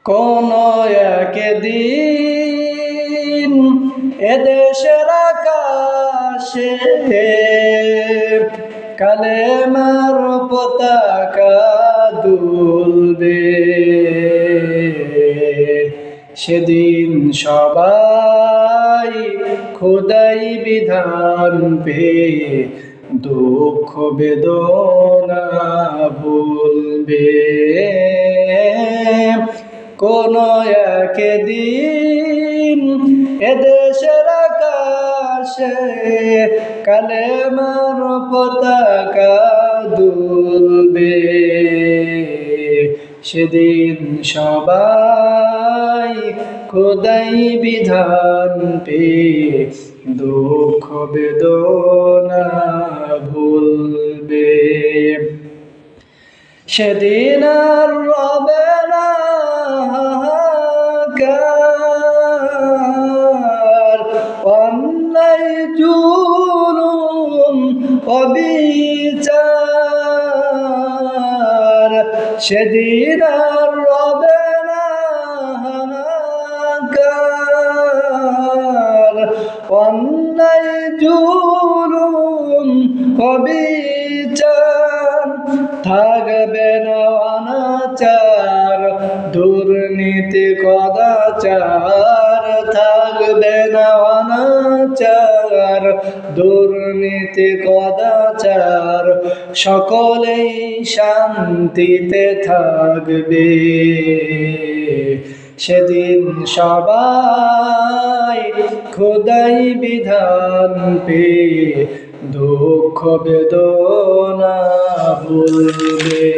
কোন একদিন এদেশের আকাশে কালেমার পতাকা দুলবে, সেদিন সবাই খোদাই বিধান পেয়ে দুঃখ বেদনা ভুলবে। কোন একদিন এদেশের আকাশে কালেমার পতাকা দুলবে, সেদিন সবাই খোদাই বিধান পেয়ে দুঃখ বেদনা ভুলবে। সেদিন আর রবে না অন্যায় জুলুম অবিচার, সেদিন আর রবে না অন্যায় জুলুম অবিচার, থাকবে না অনাচার দুর্নীতি কদাচার, থাকবে না অনাচার দুর্নীতি কদাচার, সকলেই শান্তিতে থাকবে। সেদিন সবাই খোদাই বিধান পেয়ে দুঃখ বেদনা ভুলবে।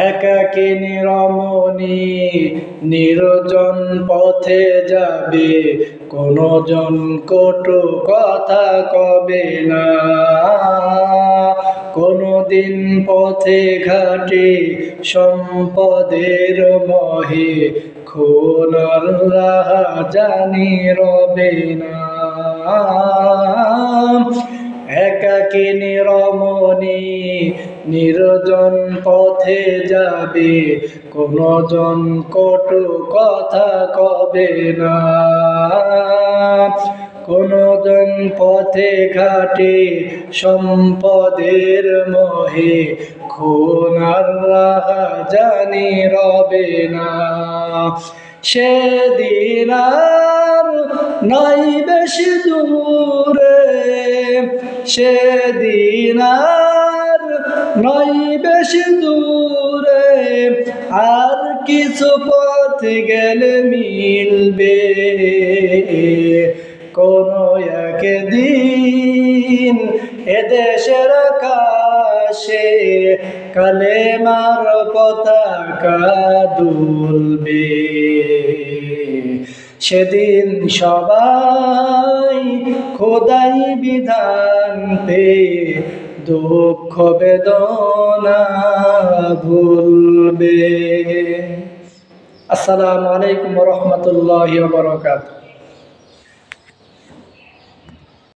একাকিনী রমণী নির্জন পথে যাবে, কোনো জন কটু কথা কবে না, কোনদিন পথে ঘাটে সম্পদের মহে খুন আর রাহাজানি রবে না। একাকিনী রমণী নির্জন পথে যাবে, কোনো জন কটু কথা কবে না, কোনো জন পথে ঘাটে সম্পদের মহে খুন আর রাহাজানি রবে না। সেদিন আর নাই বেশি দূরে, সেদিন আর নাই বেশি দূরে, আর কিছু পথ গেলে মিলবে। কোন একদিন এদেশের আকাশে কালেমার পতাকা দুলবে, সেদিন সবাই খোদাই বিধান পেয়ে দুঃখ বেদনা ভুলবে। আসসালামু আলাইকুম ওয়া রাহমাতুল্লাহি ওয়া বারাকাতুহু।